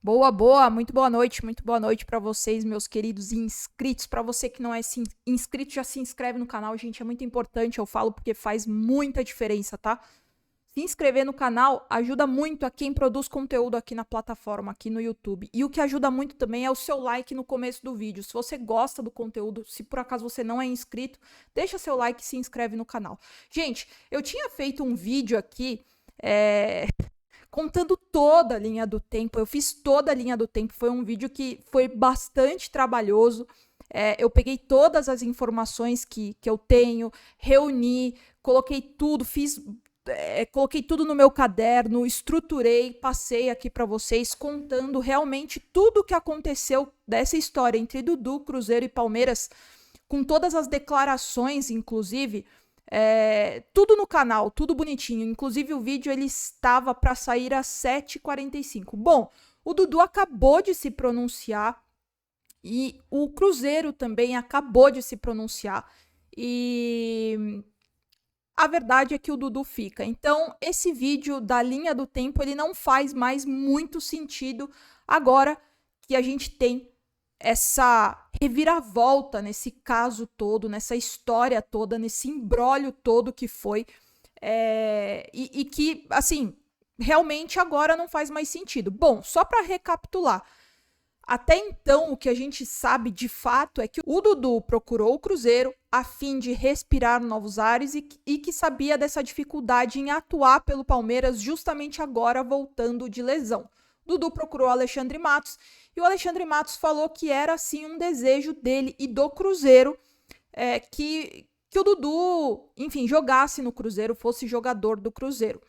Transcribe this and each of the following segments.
Muito boa noite para vocês, meus queridos inscritos. Para você que não é inscrito, já se inscreve no canal, gente, é muito importante, eu falo porque faz muita diferença, tá? Se inscrever no canal ajuda muito a quem produz conteúdo aqui na plataforma, aqui no YouTube. E o que ajuda muito também é o seu like no começo do vídeo. Se você gosta do conteúdo, se por acaso você não é inscrito, deixa seu like e se inscreve no canal. Gente, eu tinha feito um vídeo aqui, contando toda a linha do tempo. Eu fiz toda a linha do tempo. Foi um vídeo que foi bastante trabalhoso. Eu peguei todas as informações que eu tenho, reuni, coloquei tudo, coloquei tudo no meu caderno, estruturei, passei aqui para vocês, contando realmente tudo o que aconteceu dessa história entre Dudu, Cruzeiro e Palmeiras, com todas as declarações, inclusive. Tudo no canal, tudo bonitinho. Inclusive o vídeo ele estava para sair às 7h45. Bom, o Dudu acabou de se pronunciar e o Cruzeiro também acabou de se pronunciar. E a verdade é que o Dudu fica. Então, esse vídeo da linha do tempo ele não faz mais muito sentido agora que a gente tem essa reviravolta nesse caso todo, nessa história toda, nesse imbróglio todo que foi, e que, assim, realmente agora não faz mais sentido. Bom, só para recapitular, até então o que a gente sabe de fato é que o Dudu procurou o Cruzeiro a fim de respirar novos ares e que sabia dessa dificuldade em atuar pelo Palmeiras justamente agora voltando de lesão. Dudu procurou o Alexandre Matos e o Alexandre Matos falou que era sim um desejo dele e do Cruzeiro, que o Dudu, enfim, jogasse no Cruzeiro, fosse jogador do Cruzeiro.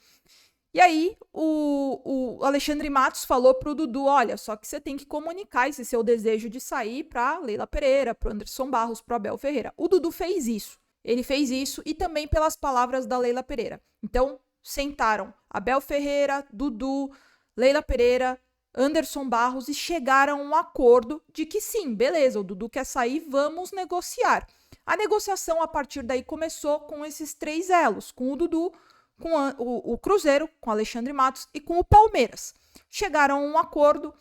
E aí o Alexandre Matos falou pro Dudu, olha, só que você tem que comunicar esse seu desejo de sair pra Leila Pereira, pro Anderson Barros, pro Abel Ferreira. O Dudu fez isso. Ele fez isso e também pelas palavras da Leila Pereira. Então, sentaram Abel Ferreira, Dudu, Leila Pereira, Anderson Barros e chegaram a um acordo de que sim, beleza, o Dudu quer sair, vamos negociar. A negociação a partir daí começou com esses três elos, com o Dudu, com o Cruzeiro, com o Alexandre Matos e com o Palmeiras. Chegaram a um acordo,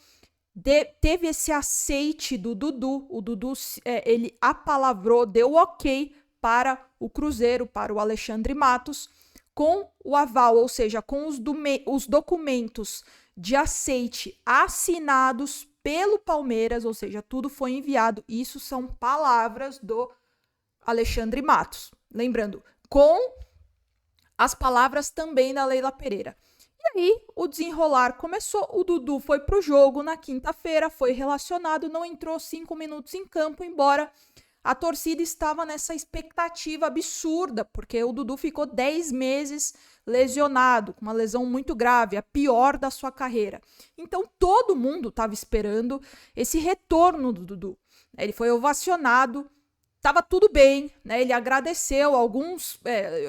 teve esse aceite do Dudu, o Dudu ele apalavrou, deu ok para o Cruzeiro, para o Alexandre Matos, com o aval, ou seja, com os documentos de aceite assinados pelo Palmeiras, ou seja, tudo foi enviado. Isso são palavras do Alexandre Matos. Lembrando, com as palavras também da Leila Pereira. E aí, o desenrolar começou. O Dudu foi pro jogo na quinta-feira, foi relacionado, não entrou 5 minutos em campo, embora a torcida estava nessa expectativa absurda, porque o Dudu ficou 10 meses lesionado, com uma lesão muito grave, a pior da sua carreira. Então, todo mundo estava esperando esse retorno do Dudu. Ele foi ovacionado, estava tudo bem, né? Ele agradeceu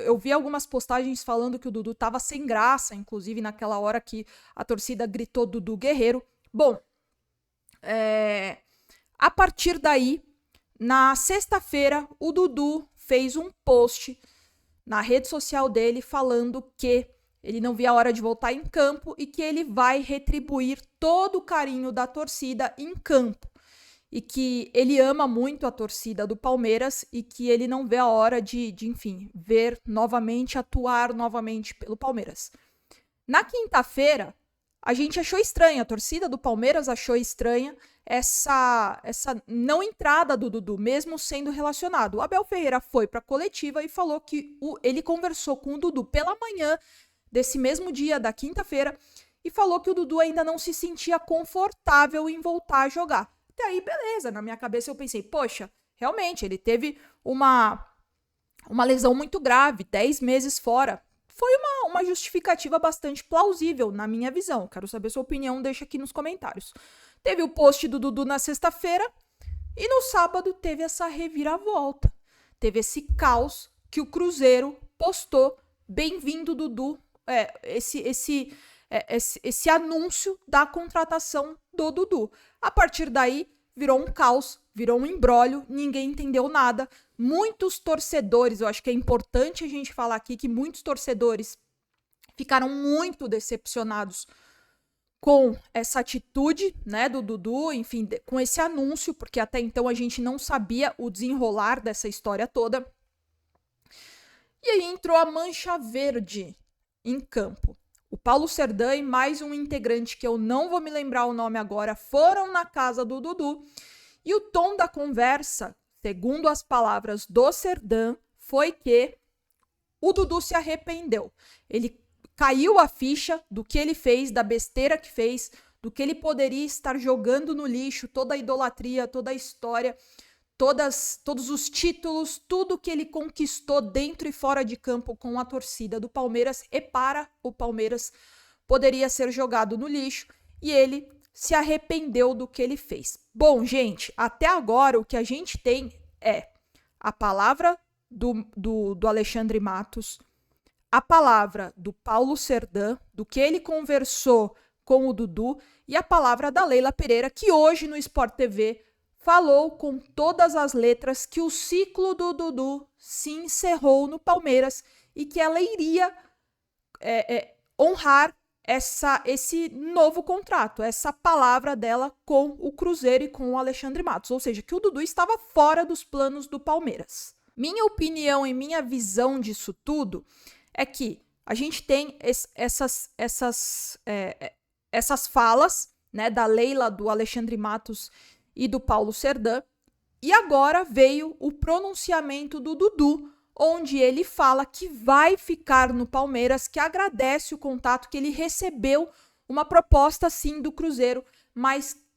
eu vi algumas postagens falando que o Dudu estava sem graça, inclusive naquela hora que a torcida gritou Dudu Guerreiro. Bom, a partir daí, na sexta-feira, o Dudu fez um post na rede social dele falando que ele não via a hora de voltar em campo e que ele vai retribuir todo o carinho da torcida em campo. E que ele ama muito a torcida do Palmeiras e que ele não vê a hora de enfim, ver novamente, atuar novamente pelo Palmeiras. Na quinta-feira, a gente achou estranha, a torcida do Palmeiras achou estranha essa não entrada do Dudu, mesmo sendo relacionado. O Abel Ferreira foi para a coletiva e falou que ele conversou com o Dudu pela manhã desse mesmo dia, da quinta-feira, e falou que o Dudu ainda não se sentia confortável em voltar a jogar. Até aí, beleza. Na minha cabeça eu pensei, poxa, realmente, ele teve uma lesão muito grave, 10 meses fora. Foi uma justificativa bastante plausível, na minha visão. Quero saber sua opinião, deixa aqui nos comentários. Teve o post do Dudu na sexta-feira e no sábado teve essa reviravolta. Teve esse caos que o Cruzeiro postou, bem-vindo Dudu, esse anúncio da contratação do Dudu. A partir daí, virou um caos, virou um imbróglio, ninguém entendeu nada. Muitos torcedores, eu acho que é importante a gente falar aqui que muitos torcedores ficaram muito decepcionados com essa atitude, né, do Dudu, enfim, com esse anúncio, porque até então a gente não sabia o desenrolar dessa história toda. E aí entrou a Mancha Verde em campo. O Paulo Serdã e mais um integrante, que eu não vou me lembrar o nome agora, foram na casa do Dudu. E o tom da conversa, segundo as palavras do Serdã, foi que o Dudu se arrependeu. Ele caiu a ficha do que ele fez, da besteira que fez, do que ele poderia estar jogando no lixo, toda a idolatria, toda a história, todos os títulos, tudo que ele conquistou dentro e fora de campo com a torcida do Palmeiras e para o Palmeiras poderia ser jogado no lixo, e ele se arrependeu do que ele fez. Bom, gente, até agora o que a gente tem é a palavra do Alexandre Matos, a palavra do Paulo Serdã, do que ele conversou com o Dudu, e a palavra da Leila Pereira, que hoje no Sport TV falou com todas as letras que o ciclo do Dudu se encerrou no Palmeiras e que ela iria honrar esse novo contrato, essa palavra dela com o Cruzeiro e com o Alexandre Matos, ou seja, que o Dudu estava fora dos planos do Palmeiras. Minha opinião e minha visão disso tudo é que a gente tem essas falas, né, da Leila, do Alexandre Matos e do Paulo Serdã, e agora veio o pronunciamento do Dudu, onde ele fala que vai ficar no Palmeiras, que agradece o contato, que ele recebeu uma proposta sim do Cruzeiro,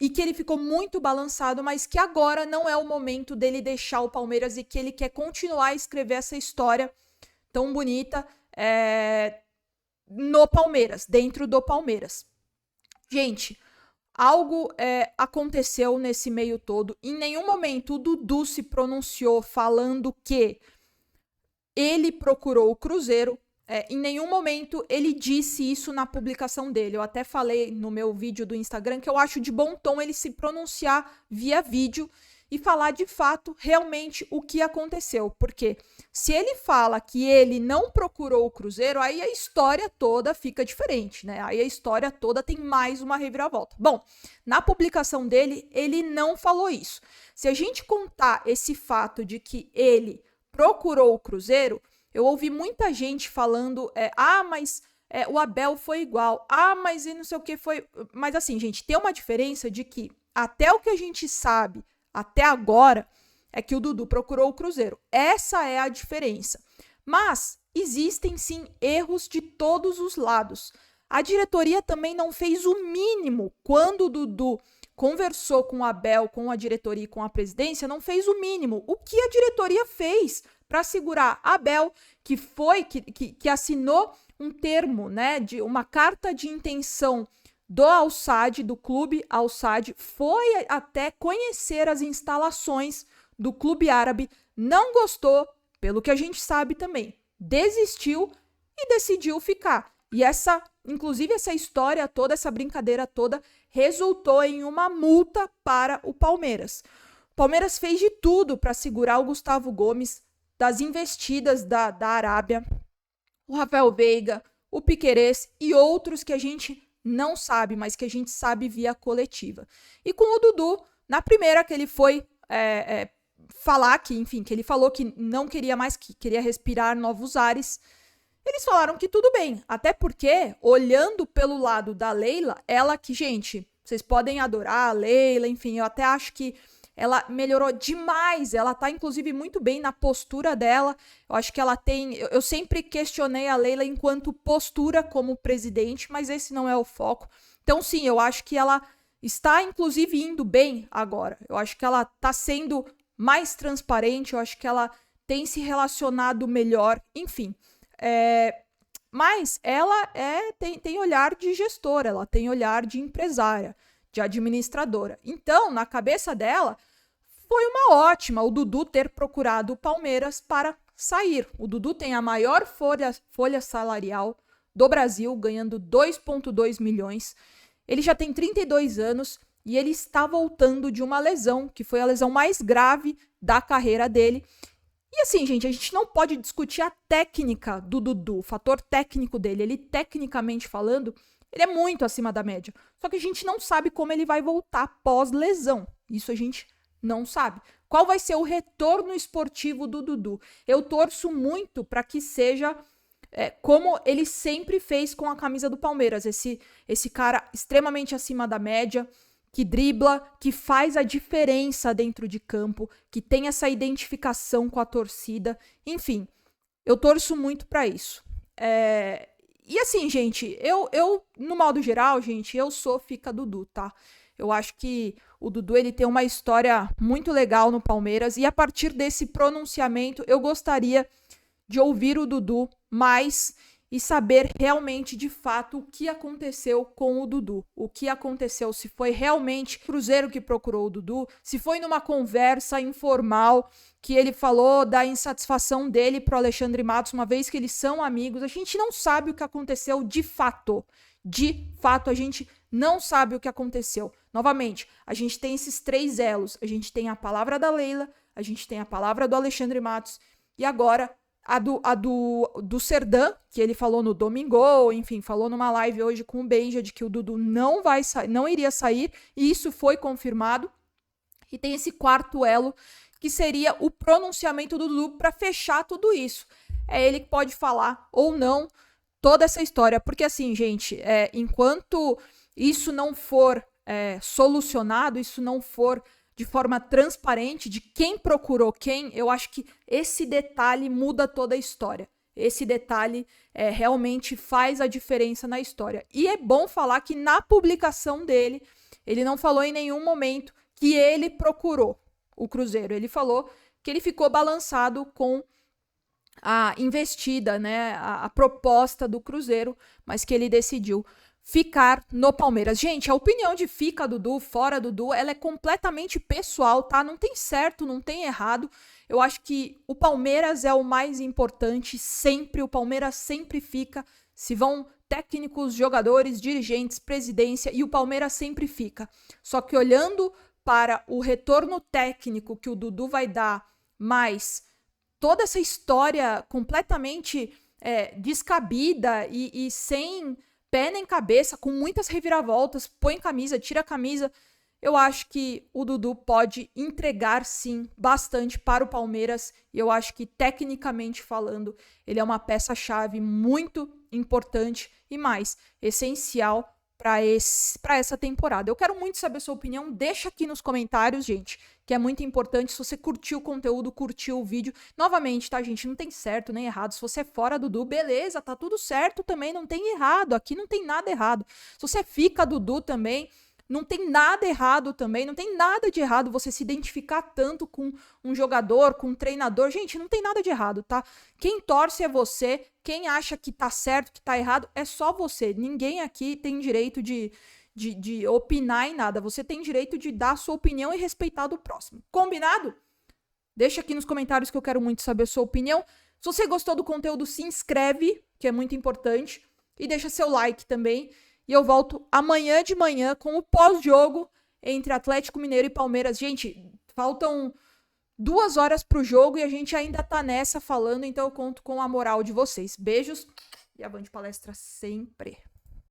e que ele ficou muito balançado, mas que agora não é o momento dele deixar o Palmeiras e que ele quer continuar a escrever essa história tão bonita no Palmeiras, dentro do Palmeiras. Gente, algo aconteceu nesse meio todo. Em nenhum momento o Dudu se pronunciou falando que ele procurou o Cruzeiro. Em nenhum momento ele disse isso na publicação dele. Eu até falei no meu vídeo do Instagram que eu acho de bom tom ele se pronunciar via vídeo e falar de fato realmente o que aconteceu. Porque se ele fala que ele não procurou o Cruzeiro, aí a história toda fica diferente, né? Aí a história toda tem mais uma reviravolta. Bom, na publicação dele, ele não falou isso. Se a gente contar esse fato de que ele procurou o Cruzeiro, eu ouvi muita gente falando, mas o Abel foi igual, mas e não sei o que foi... Mas assim, gente, tem uma diferença de que até o que a gente sabe até agora é que o Dudu procurou o Cruzeiro. Essa é a diferença. Mas existem sim erros de todos os lados. A diretoria também não fez o mínimo quando o Dudu conversou com o Abel, com a diretoria e com a presidência, não fez o mínimo. O que a diretoria fez para segurar Abel, que assinou um termo, né, de uma carta de intenção do Al-Sadd, do clube Al-Sadd, foi até conhecer as instalações do clube árabe, não gostou, pelo que a gente sabe também, desistiu e decidiu ficar. E inclusive essa história toda, essa brincadeira toda, resultou em uma multa para o Palmeiras. O Palmeiras fez de tudo para segurar o Gustavo Gomes das investidas da Arábia, o Rafael Veiga, o Piquerez e outros que a gente não sabe, mas que a gente sabe via coletiva. E com o Dudu, na primeira que ele foi falar que ele falou que não queria mais, que queria respirar novos ares, eles falaram que tudo bem. Até porque, olhando pelo lado da Leila, ela que, gente, vocês podem adorar a Leila, enfim, eu até acho que ela melhorou demais, ela tá inclusive muito bem na postura dela, eu acho que ela tem, eu sempre questionei a Leila enquanto postura como presidente, mas esse não é o foco, então sim, eu acho que ela está inclusive indo bem agora, eu acho que ela tá sendo mais transparente, eu acho que ela tem se relacionado melhor, enfim, mas ela tem olhar de gestora, ela tem olhar de empresária, de administradora. Então, na cabeça dela, foi uma ótima o Dudu ter procurado o Palmeiras para sair. O Dudu tem a maior folha salarial do Brasil, ganhando 2,2 milhões. Ele já tem 32 anos e ele está voltando de uma lesão, que foi a lesão mais grave da carreira dele. E assim, gente, a gente não pode discutir a técnica do Dudu, o fator técnico dele. Ele, tecnicamente falando, Ele é muito acima da média. Só que a gente não sabe como ele vai voltar pós-lesão. Isso a gente não sabe. Qual vai ser o retorno esportivo do Dudu? Eu torço muito para que seja como ele sempre fez com a camisa do Palmeiras. Esse cara extremamente acima da média, que dribla, que faz a diferença dentro de campo, que tem essa identificação com a torcida. Enfim, eu torço muito para isso. E assim, gente, eu, no modo geral, gente, eu sou fica Dudu, tá? Eu acho que o Dudu, ele tem uma história muito legal no Palmeiras, e a partir desse pronunciamento, eu gostaria de ouvir o Dudu mais e saber realmente, de fato, o que aconteceu com o Dudu. O que aconteceu, se foi realmente o Cruzeiro que procurou o Dudu, se foi numa conversa informal que ele falou da insatisfação dele pro Alexandre Matos, uma vez que eles são amigos. A gente não sabe o que aconteceu de fato. De fato, a gente não sabe o que aconteceu. Novamente, a gente tem esses 3 elos. A gente tem a palavra da Leila, a gente tem a palavra do Alexandre Matos, e agora a do Serdã, que ele falou no Domingo, enfim, falou numa live hoje com o Benja de que o Dudu não iria sair, e isso foi confirmado. E tem esse 4º elo, que seria o pronunciamento do Dudu para fechar tudo isso. É ele que pode falar ou não toda essa história, porque assim, gente, enquanto isso não for solucionado, isso não for de forma transparente de quem procurou quem, eu acho que esse detalhe muda toda a história. Esse detalhe realmente faz a diferença na história. E é bom falar que na publicação dele, ele não falou em nenhum momento que ele procurou o Cruzeiro. Ele falou que ele ficou balançado com a investida, né, a proposta do Cruzeiro, mas que ele decidiu ficar no Palmeiras. Gente, a opinião de fica Dudu, fora Dudu, ela é completamente pessoal, tá? Não tem certo, não tem errado. Eu acho que o Palmeiras é o mais importante sempre, o Palmeiras sempre fica. Se vão técnicos, jogadores, dirigentes, presidência, e o Palmeiras sempre fica. Só que olhando para o retorno técnico que o Dudu vai dar, mais toda essa história completamente descabida e sem pé nem cabeça, com muitas reviravoltas, põe camisa, tira a camisa, eu acho que o Dudu pode entregar, sim, bastante para o Palmeiras, e eu acho que, tecnicamente falando, ele é uma peça-chave muito importante e mais essencial para essa temporada. Eu quero muito saber a sua opinião, deixa aqui nos comentários, gente, que é muito importante. Se você curtiu o conteúdo, curtiu o vídeo, novamente, tá, gente, não tem certo nem errado. Se você é fora Dudu, beleza, tá tudo certo também, não tem errado, aqui não tem nada errado. Se você fica Dudu também, não tem nada errado também, não tem nada de errado você se identificar tanto com um jogador, com um treinador. Gente, não tem nada de errado, tá? Quem torce é você, quem acha que tá certo, que tá errado, é só você. Ninguém aqui tem direito de opinar em nada. Você tem direito de dar a sua opinião e respeitar do próximo. Combinado? Deixa aqui nos comentários que eu quero muito saber a sua opinião. Se você gostou do conteúdo, se inscreve, que é muito importante, e deixa seu like também. E eu volto amanhã de manhã com o pós-jogo entre Atlético Mineiro e Palmeiras. Gente, faltam 2 horas pro jogo e a gente ainda tá nessa falando, então eu conto com a moral de vocês. Beijos e avante palestra sempre.